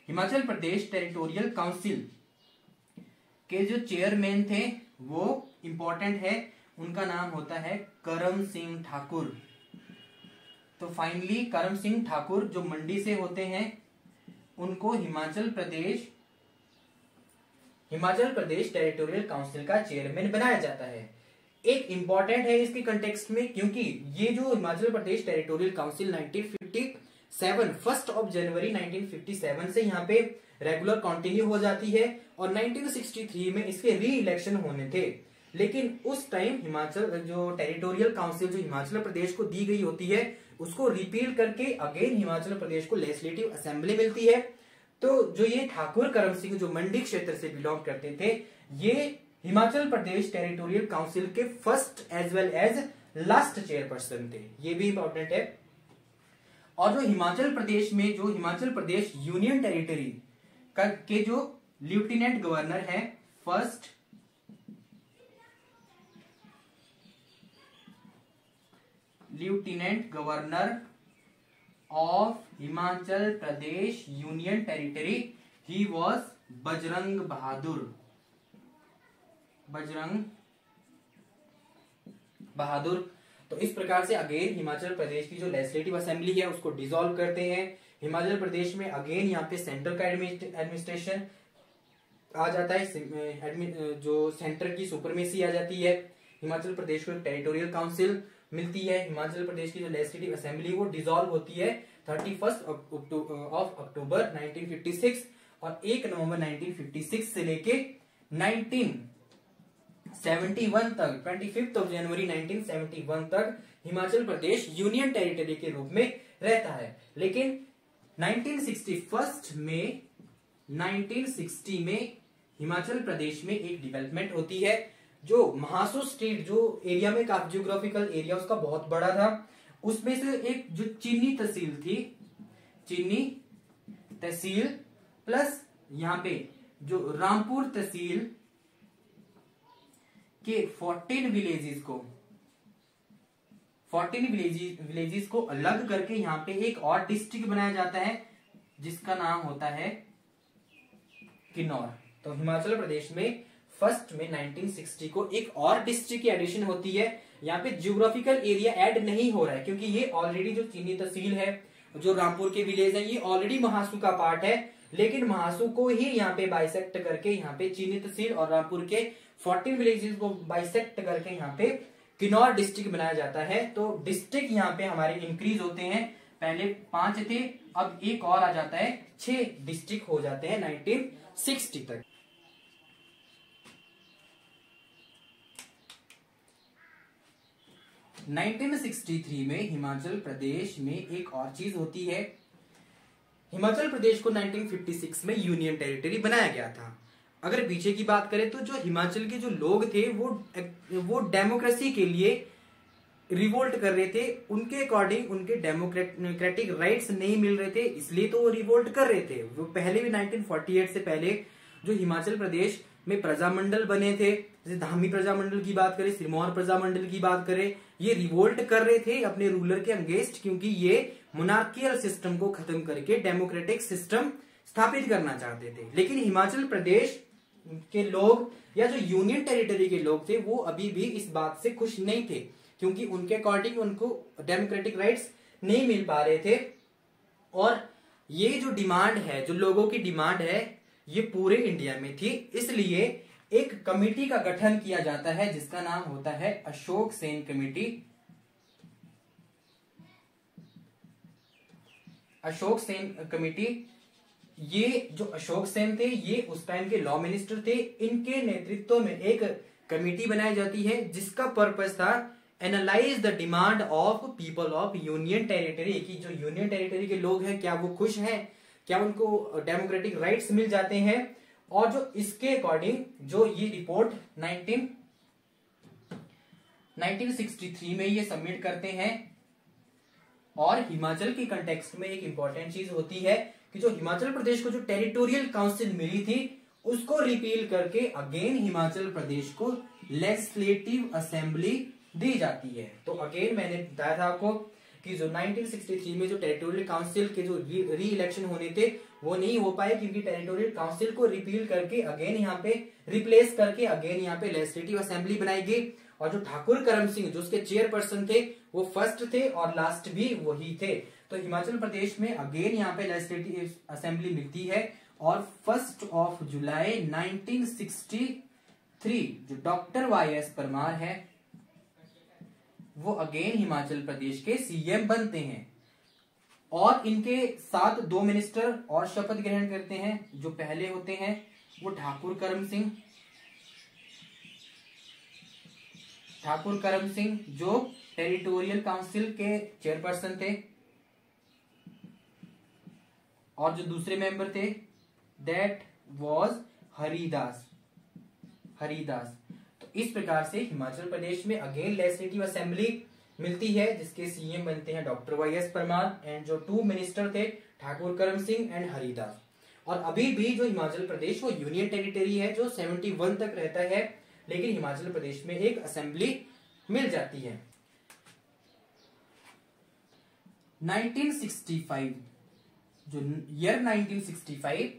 हिमाचल प्रदेश टेरिटोरियल काउंसिल के जो चेयरमैन थे वो इंपॉर्टेंट है, उनका नाम होता है करम सिंह ठाकुर। तो फाइनली करम सिंह ठाकुर जो मंडी से होते हैं उनको हिमाचल प्रदेश टेरिटोरियल काउंसिल का चेयरमैन बनाया जाता है। एक इंपॉर्टेंट है इसके कंटेक्स्ट में, क्योंकि ये जो हिमाचल प्रदेश टेरिटोरियल काउंसिल 1957 1 जनवरी 1957 से यहाँ पे रेगुलर कंटिन्यू हो जाती है और 1963 में इसके री इलेक्शन होने थे। लेकिन उस टाइम हिमाचल जो टेरिटोरियल काउंसिल जो हिमाचल प्रदेश को दी गई होती है उसको रिपील करके अगेन हिमाचल प्रदेश को लेजिस्लेटिव असेंबली मिलती है। तो जो ये ठाकुर करम सिंह जो मंडी क्षेत्र से बिलोंग करते थे, ये हिमाचल प्रदेश टेरिटोरियल काउंसिल के first as well as last chairperson थे, ये भी इंपॉर्टेंट है। और जो हिमाचल प्रदेश में जो हिमाचल प्रदेश यूनियन टेरिटरी के जो लेफ्टिनेंट गवर्नर है, first lieutenant governor of Himachal Pradesh union territory, he was Bajrang Bahadur. तो इस प्रकार से अगेन हिमाचल प्रदेश की जो लेजिस्लेटिव असेंबली है उसको डिसॉल्व करते हैं। हिमाचल प्रदेश में अगेन यहाँ पे सेंटर का एडमिनिस्ट्रेशन आ जाता है, जो सेंटर की सुपरमेसी आ जाती है। हिमाचल प्रदेश को एक टेरिटोरियल काउंसिल मिलती है। हिमाचल प्रदेश की जो लेजिस्लेटिव असेंबली वो डिसॉल्व होती है 31 अक्टूबर 1956 और 1 नवंबर 1956 से लेके 1971 तक 25 जनवरी 1971 तक हिमाचल प्रदेश यूनियन टेरिटरी के रूप में रहता है। लेकिन 1960 में हिमाचल प्रदेश में एक डेवलपमेंट होती है। जो महासू स्टेट जो एरिया में काफी जियोग्राफिकल एरिया उसका बहुत बड़ा था, उसमें से एक जो चीनी तहसील थी, चीनी तहसील प्लस यहाँ पे जो रामपुर तहसील के 14 विलेजेस को अलग करके यहाँ पे एक और डिस्ट्रिक्ट बनाया जाता है जिसका नाम होता है किन्नौर। तो हिमाचल प्रदेश में फर्स्ट में 1960 को एक और डिस्ट्रिक्ट की एडिशन होती है। यहाँ पे जियोग्राफिकल एरिया ऐड नहीं हो रहा है क्योंकि ये ऑलरेडी जो चीनी तहसील है, जो रामपुर के विलेज है, ये ऑलरेडी महासू का पार्ट है। लेकिन महासू को ही यहाँ पे बाइसेक्ट करके यहाँ पे चीनी तहसील और रामपुर के 14 विलेजेस को बाइसेक्ट करके यहाँ पे किन्नौर डिस्ट्रिक्ट बनाया जाता है। तो डिस्ट्रिक्ट यहाँ पे हमारे इंक्रीज होते हैं, पहले 5 थे, अब एक और आ जाता है, 6 डिस्ट्रिक्ट हो जाते हैं 1960 तक। - 1963 में हिमाचल प्रदेश में एक और चीज होती है। हिमाचल प्रदेश को 1956 में यूनियन टेरिटरी बनाया गया था। अगर पीछे की बात करें तो जो हिमाचल के जो लोग थे वो डेमोक्रेसी के लिए रिवोल्ट कर रहे थे। उनके अकॉर्डिंग उनके डेमोक्रेटिक राइट्स नहीं मिल रहे थे, इसलिए तो वो रिवोल्ट कर रहे थे। वो पहले भी 1948 से पहले जो हिमाचल प्रदेश में प्रजामंडल बने थे, जैसे धामी प्रजामंडल की बात करें, सिरमौर प्रजामंडल की बात करें, ये रिवोल्ट कर रहे थे अपने रूलर के अगेंस्ट, क्योंकि ये मोनार्कियल सिस्टम को खत्म करके डेमोक्रेटिक सिस्टम स्थापित करना चाहते थे। लेकिन हिमाचल प्रदेश के लोग या जो यूनियन टेरिटरी के लोग थे वो अभी भी इस बात से खुश नहीं थे, क्योंकि उनके अकॉर्डिंग उनको डेमोक्रेटिक राइट्स नहीं मिल पा रहे थे। और ये जो डिमांड है, जो लोगों की डिमांड है, ये पूरे इंडिया में थी। इसलिए एक कमेटी का गठन किया जाता है जिसका नाम होता है अशोक सेन कमेटी। अशोक सेन कमेटी, ये जो अशोक सेन थे ये उस टाइम के लॉ मिनिस्टर थे। इनके नेतृत्व में एक कमेटी बनाई जाती है जिसका पर्पस था analyse the demand of people of union territory, कि जो यूनियन टेरिटरी के लोग हैं क्या वो खुश हैं, क्या उनको डेमोक्रेटिक राइट्स मिल जाते हैं। और जो इसके अकॉर्डिंग जो ये रिपोर्ट 1963 में ये सबमिट करते हैं। और हिमाचल के कंटेक्स्ट में एक इंपॉर्टेंट चीज होती है कि जो हिमाचल प्रदेश को जो टेरिटोरियल काउंसिल मिली थी उसको रिपील करके अगेन हिमाचल प्रदेश को लेजिस्लेटिव असेंबली दी जाती है। तो अगेन मैंने बताया था आपको कि जो 1963 में जो टेरिटोरियल काउंसिल के जो री इलेक्शन होने थे वो नहीं हो पाए, क्योंकि टेरिटोरियल काउंसिल को रिपील करके अगेन यहाँ पे रिप्लेस करके अगेन यहाँ पे लेजिस्लेटिव असेंबली बनाई गई। और जो ठाकुर करम सिंह जो उसके चेयरपर्सन थे वो फर्स्ट थे और लास्ट भी वही थे। तो हिमाचल प्रदेश में अगेन यहाँ पे लेजिस्लेटिव असेंबली मिलती है। और 1 जुलाई 1963 जो डॉक्टर वाई.एस. परमार है वो अगेन हिमाचल प्रदेश के सीएम बनते हैं। और इनके साथ 2 मिनिस्टर और शपथ ग्रहण करते हैं। जो पहले होते हैं वो ठाकुर करम सिंह जो टेरिटोरियल काउंसिल के चेयरपर्सन थे। और जो दूसरे मेंबर थे दैट वाज हरिदास। तो इस प्रकार से हिमाचल प्रदेश में अगेन लेजिस्लेटिव असेंबली मिलती है जिसके सीएम बनते हैं डॉक्टर वाई.एस. परमार एंड जो 2 मिनिस्टर थे ठाकुर करम सिंह एंड हरिदास। और अभी भी जो हिमाचल प्रदेश वो यूनियन टेरिटरी है जो 71 तक रहता है, लेकिन हिमाचल प्रदेश में एक असेंबली मिल जाती है। 1965 जो ईयर 1965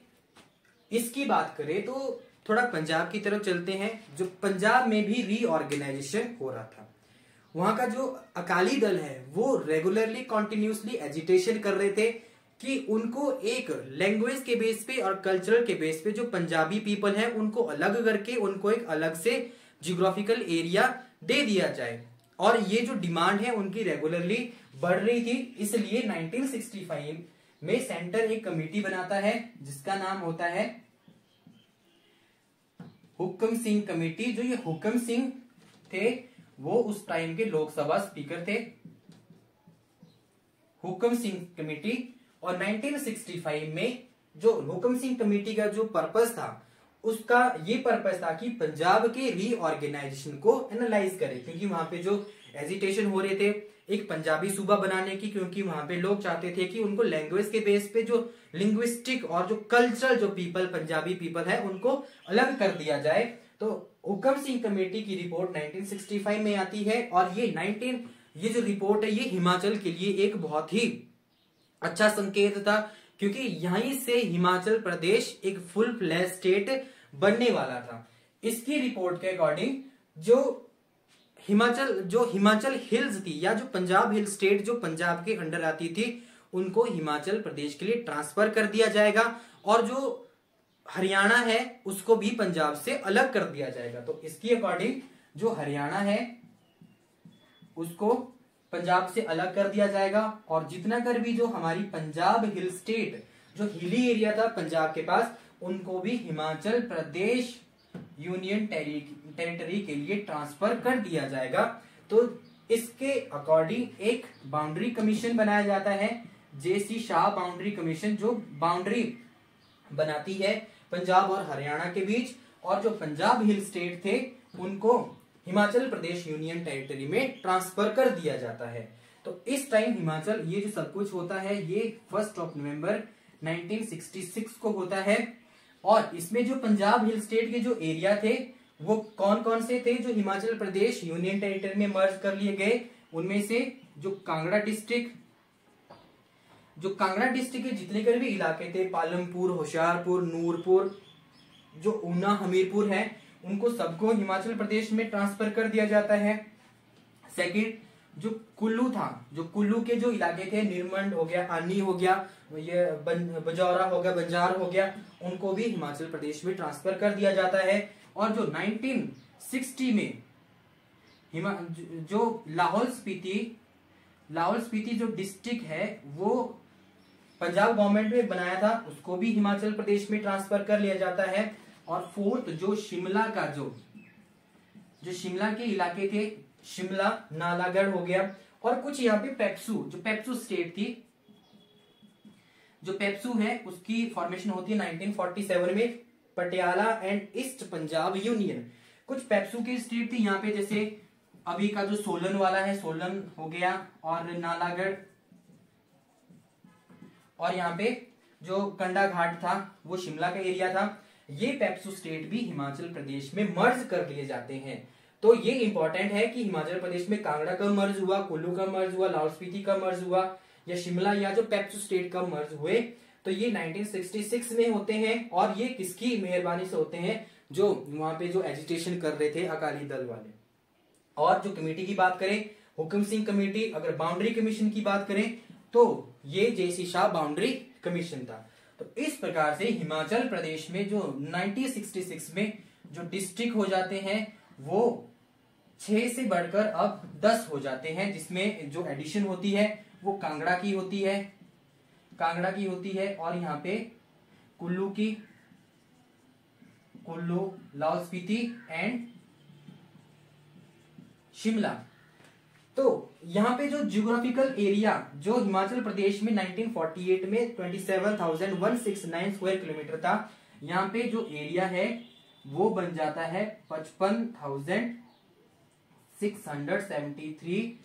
इसकी बात करें तो थोड़ा पंजाब की तरफ चलते हैं। जो पंजाब में भी रीऑर्गेनाइजेशन हो रहा था, वहां का जो अकाली दल है वो रेगुलरली कॉन्टिन्यूसली एजिटेशन कर रहे थे कि उनको एक लैंग्वेज के बेस पे और कल्चरल के बेस पे जो पंजाबी पीपल है उनको अलग करके उनको एक अलग से जियोग्राफिकल एरिया दे दिया जाए। और ये जो डिमांड है उनकी रेगुलरली बढ़ रही थी। इसलिए 1965 में सेंटर एक कमेटी बनाता है जिसका नाम होता है हुक्म सिंह कमेटी। जो ये हुक्म सिंह थे वो उस टाइम के लोकसभा स्पीकर थे, हुक्म सिंह कमेटी। और 1965 में जो हुक्म सिंह कमेटी का जो पर्पस था उसका ये पर्पस था कि पंजाब के रीऑर्गेनाइजेशन को एनालाइज करे, क्योंकि वहां पे जो एजिटेशन हो रहे थे एक पंजाबी सूबा बनाने की, क्योंकि वहां पे लोग चाहते थे कि उनको लैंग्वेज के बेस पे जो लिंग्विस्टिक और जो कल्चरल जो पीपल पंजाबी पीपल है उनको अलग कर दिया जाए। तो हुक्म सिंह कमेटी की रिपोर्ट 1965 में आती है। और ये जो रिपोर्ट है ये हिमाचल के लिए एक बहुत ही अच्छा संकेत था, क्योंकि यहीं से हिमाचल प्रदेश एक फुल फ्लैश स्टेट बनने वाला था। इसकी रिपोर्ट के अकॉर्डिंग जो हिमाचल हिल्स थी या जो पंजाब हिल स्टेट जो पंजाब के अंडर आती थी उनको हिमाचल प्रदेश के लिए ट्रांसफर कर दिया जाएगा। और जो हरियाणा है उसको भी पंजाब से अलग कर दिया जाएगा। तो इसकी अकॉर्डिंग जो हरियाणा है उसको पंजाब से अलग कर दिया जाएगा। और जितना कर भी जो हमारी पंजाब हिल स्टेट जो हिली एरिया था पंजाब के पास उनको भी हिमाचल प्रदेश यूनियन टेरिटरी के लिए ट्रांसफर कर दिया जाएगा। तो इसके अकॉर्डिंग एक बाउंड्री कमीशन बनाया जाता है, जेसी शाह बाउंड्री कमीशन, जो बाउंड्री बनाती है पंजाब और हरियाणा के बीच। और जो पंजाब हिल स्टेट थे उनको हिमाचल प्रदेश यूनियन टेरिटरी में ट्रांसफर कर दिया जाता है। तो इस टाइम हिमाचल ये जो सब कुछ होता है ये 1 नवंबर 1966 को होता है। और इसमें जो पंजाब हिल स्टेट के जो एरिया थे वो कौन कौन से थे जो हिमाचल प्रदेश यूनियन टेरिटरी में मर्ज कर लिए गए? उनमें से जो कांगड़ा डिस्ट्रिक्ट के जितने कर भी इलाके थे, पालमपुर, होशियारपुर, नूरपुर, जो ऊना, हमीरपुर है, उनको सबको हिमाचल प्रदेश में ट्रांसफर कर दिया जाता है। सेकंड, जो कुल्लू था, जो कुल्लू के जो इलाके थे, निरमंड हो गया, आनी हो गया, ये बजौरा हो गया, बंजार हो गया, उनको भी हिमाचल प्रदेश में ट्रांसफर कर दिया जाता है। और जो 1960 में जो लाहौल स्पीति जो डिस्ट्रिक्ट है वो पंजाब गवर्नमेंट में बनाया था, उसको भी हिमाचल प्रदेश में ट्रांसफर कर लिया जाता है। और फोर्थ, जो शिमला का जो शिमला के इलाके थे, शिमला, नालागढ़ हो गया, और कुछ यहाँ पे पेप्सू स्टेट थी, जो पेप्सू है उसकी फॉर्मेशन होती है 1947 में, Patiala and east Punjab union. कुछ पेप्सू की स्टेट थी यहाँ पे, जैसे अभी का जो सोलन वाला है, सोलन हो गया, और नालागढ़, और यहाँ पे जो कंडा घाट था वो शिमला का एरिया था। ये पेप्सू स्टेट भी हिमाचल प्रदेश में मर्ज कर लिए जाते हैं। तो ये इंपॉर्टेंट है कि हिमाचल प्रदेश में कांगड़ा कब मर्ज हुआ, कुल्लू कब मर्ज हुआ, लाहौल स्पीति कब मर्ज हुआ, या शिमला या जो पेप्सू स्टेट कब मर्ज हुए। तो ये 1966 में होते हैं, और ये किसकी मेहरबानी से होते हैं? जो वहां पे जो एजिटेशन कर रहे थे अकाली दल वाले। और जो कमेटी की बात करें, हुक्म सिंह कमेटी। अगर बाउंड्री कमीशन की बात करें तो ये जेसी शाह बाउंड्री कमीशन था। तो इस प्रकार से हिमाचल प्रदेश में जो 1966 में जो डिस्ट्रिक्ट हो जाते हैं वो 6 से बढ़कर अब 10 हो जाते हैं, जिसमें जो एडिशन होती है वो कांगड़ा की होती है, और यहाँ पे कुल्लू, लाहौल स्पीति एंड शिमला। तो यहाँ पे जो जियोग्राफिकल एरिया जो हिमाचल प्रदेश में 1948 में 27,169 स्क्वायर किलोमीटर था, यहाँ पे जो एरिया है वो बन जाता है 55,673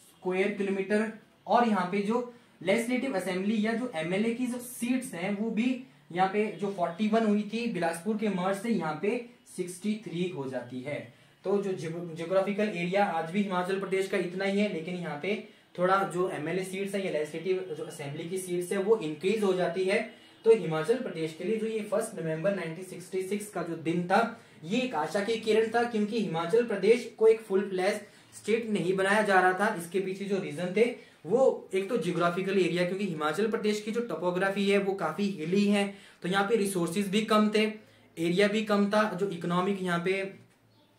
स्क्वायर किलोमीटर। और यहाँ पे जो लेजिस्लेटिव असेंबली या जो एमएलए की जो सीट्स हैं वो भी यहाँ पे जो 41 हुई थी बिलासपुर के मर्ज से, यहाँ पे 63 हो जाती है। तो जो जियोग्राफिकल एरिया आज भी हिमाचल प्रदेश का इतना ही है, लेकिन यहाँ पे थोड़ा जो एमएलए सीट्स है या लेजिस्लेटिव जो असेंबली की सीट्स है वो इंक्रीज हो जाती है। तो हिमाचल प्रदेश के लिए जो ये 1 नवंबर 1966 का जो दिन था, ये एक आशा की किरण था, क्योंकि हिमाचल प्रदेश को एक फुल फ्लैश स्टेट नहीं बनाया जा रहा था। इसके पीछे जो रीजन थे वो एक तो जियोग्राफिकल एरिया, क्योंकि हिमाचल प्रदेश की जो टोपोग्राफी है वो काफी हिली है, तो यहाँ पे रिसोर्सेज भी कम थे, एरिया भी कम था, जो इकोनॉमिक यहाँ पे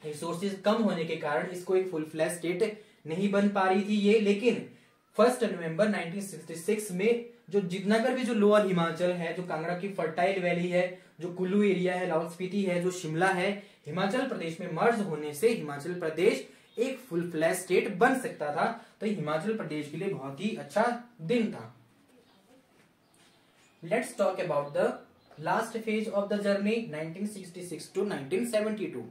रिसोर्सेज कम होने के कारण इसको एक फुल फ्लैश स्टेट नहीं बन पा रही थी ये। लेकिन 1 नवंबर 1966 में जो जितना कर भी जो लोअर हिमाचल है, जो कांगड़ा की फर्टाइल वैली है, जो कुल्लू एरिया है, लाहौल स्पीति है, जो शिमला है, हिमाचल प्रदेश में मर्ज होने से हिमाचल प्रदेश एक फुल फ्लैश स्टेट बन सकता था। तो हिमाचल प्रदेश के लिए बहुत ही अच्छा दिन था। Let's talk about the last phase of the journey 1966 to 1972।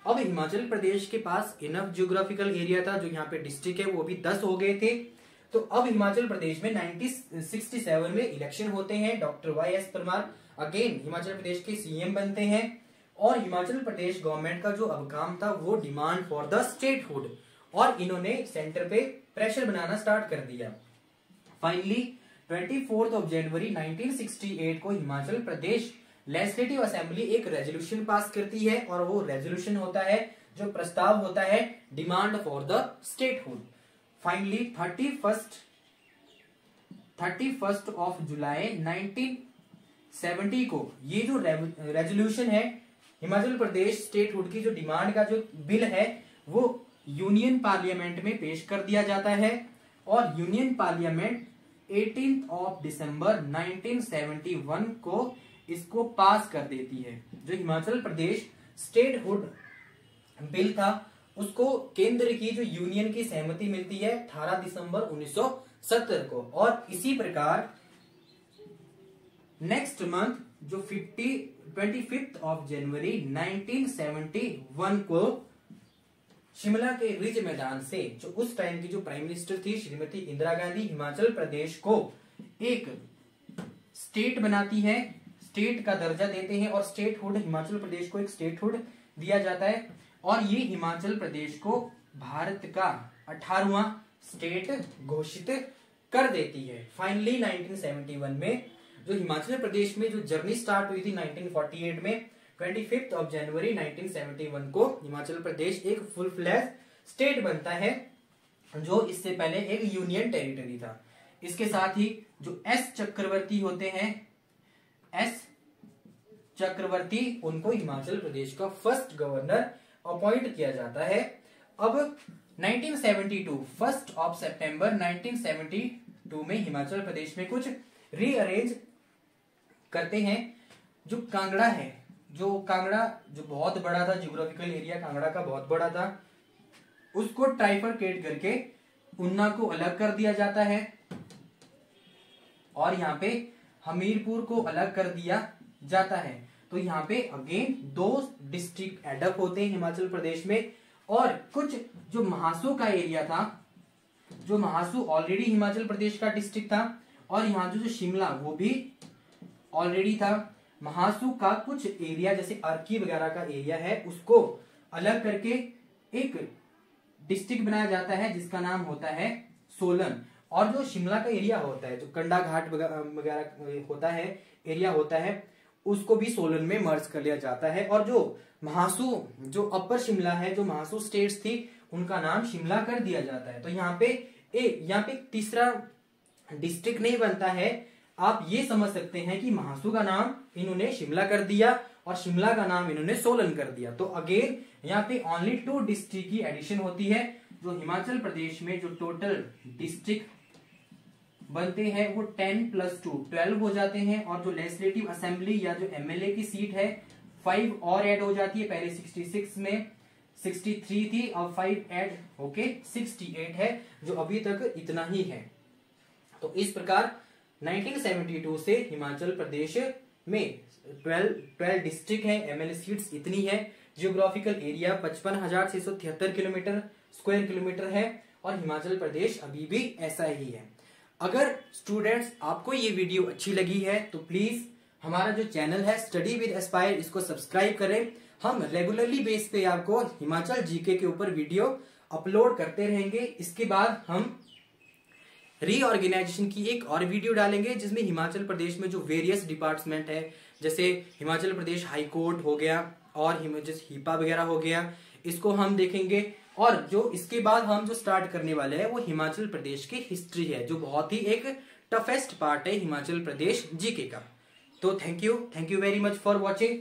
अब हिमाचल प्रदेश के पास इनफ जियोग्राफिकल एरिया था, जो यहाँ पे डिस्ट्रिक्ट है वो भी 10 हो गए थे। तो अब हिमाचल प्रदेश में 1967 में इलेक्शन होते हैं। Doctor YS Parmar again Himachal Pradesh के सीएम बनते हैं, और हिमाचल प्रदेश गवर्नमेंट का जो अब काम था वो डिमांड फॉर द स्टेटहुड, और इन्होंने सेंटर पे प्रेशर बनाना स्टार्ट कर दिया। फाइनली 24 जनवरी 1968 को हिमाचल प्रदेश लेजिस्लेटिव असेंबली एक रेजोल्यूशन पास करती है, और वो रेजोल्यूशन होता है, जो प्रस्ताव होता है, demand for the statehood. Finally 31 of July 1970 को ये जो रेजोल्यूशन है, हिमाचल प्रदेश स्टेटहुड की जो डिमांड का जो बिल है वो यूनियन पार्लियामेंट में पेश कर दिया जाता है, और यूनियन पार्लियामेंट 18 दिसंबर 1971 को इसको पास कर देती है। जो हिमाचल प्रदेश स्टेटहुड बिल था उसको केंद्र की जो यूनियन की सहमति मिलती है 18 दिसंबर 1970 को। और इसी प्रकार नेक्स्ट मंथ जो 25 जनवरी 1971 को शिमला के रिज मैदान से, जो उस टाइम की जो प्राइम मिनिस्टर थी श्रीमती इंदिरा गांधी, हिमाचल प्रदेश को एक स्टेट बनाती है, स्टेट का दर्जा देते हैं, और स्टेटहुड हिमाचल प्रदेश को एक स्टेटहुड दिया जाता है और ये हिमाचल प्रदेश को भारत का 18वां स्टेट घोषित कर देती है। फाइनली 1971 में जो हिमाचल प्रदेश में जो जर्नी स्टार्ट हुई थी 1948 में 25 जनवरी 1971 को हिमाचल प्रदेश एक फुल फ्लैश स्टेट बनता है, जो इससे पहले एक यूनियन टेरिटरी था। इसके साथ ही जो एस चक्रवर्ती होते हैं, एस चक्रवर्ती, उनको हिमाचल प्रदेश का फर्स्ट गवर्नर अपॉइंट किया जाता है। अब 1972 1 सितंबर 1972 में हिमाचल प्रदेश में कुछ रीअरेंज करते हैं। जो कांगड़ा है, जो बहुत बड़ा था, जियोग्राफिकल एरिया कांगड़ा का बहुत बड़ा था, उसको ट्राइफरकेट करके ऊना को अलग कर दिया जाता है और यहाँ पे हमीरपुर को अलग कर दिया जाता है। तो यहाँ पे अगेन 2 डिस्ट्रिक्ट एडअप होते हैं हिमाचल प्रदेश में। और कुछ जो महासू का एरिया था, जो महासू ऑलरेडी हिमाचल प्रदेश का डिस्ट्रिक्ट था, और यहाँ जो शिमला वो भी ऑलरेडी था। महासू का कुछ एरिया जैसे अर्की वगैरह का एरिया है, उसको अलग करके एक डिस्ट्रिक्ट बनाया जाता है जिसका नाम होता है सोलन। और जो शिमला का एरिया होता है, जो कंडा घाट वगैरह होता है, एरिया होता है, उसको भी सोलन में मर्ज कर लिया जाता है। और जो महासू, जो अपर शिमला है, जो महासू स्टेट्स थी, उनका नाम शिमला कर दिया जाता है। तो यहाँ पे तीसरा डिस्ट्रिक्ट नहीं बनता है। आप ये समझ सकते हैं कि महासू का नाम इन्होंने शिमला कर दिया और शिमला का नाम इन्होंने सोलन कर दिया। तो अगेन यहाँ पे ओनली 2 डिस्ट्रिक्ट की एडिशन होती है। जो हिमाचल प्रदेश में जो टोटल डिस्ट्रिक्ट बनते हैं वो 10 + 2 12 हो जाते हैं। और जो लेजिस्लेटिव असेंबली या जो एमएलए की सीट है 5 और ऐड हो जाती है। पहले 66 में 63 थी, अब 5 ऐड होके 68 है, जो अभी तक इतना ही है। तो इस प्रकार 1972 से हिमाचल प्रदेश में 12 डिस्ट्रिक्ट है, एमएलए सीट्स इतनी है, जियोग्राफिकल एरिया 55,673 स्क्वायर किलोमीटर है और हिमाचल प्रदेश अभी भी ऐसा ही है। अगर स्टूडेंट्स आपको ये वीडियो अच्छी लगी है तो प्लीज हमारा जो चैनल है स्टडी विद एस्पायर, इसको सब्सक्राइब करें। हम रेगुलरली बेस पे आपको हिमाचल जीके के ऊपर वीडियो अपलोड करते रहेंगे। इसके बाद हम रीऑर्गेनाइजेशन की एक और वीडियो डालेंगे जिसमें हिमाचल प्रदेश में जो वेरियस डिपार्टमेंट है, जैसे हिमाचल प्रदेश हाई कोर्ट हो गया और हिपा वगैरह हो गया, इसको हम देखेंगे। और जो इसके बाद हम जो स्टार्ट करने वाले हैं वो हिमाचल प्रदेश की हिस्ट्री है, जो बहुत ही एक टफेस्ट पार्ट है हिमाचल प्रदेश जीके का। तो thank you very much for watching.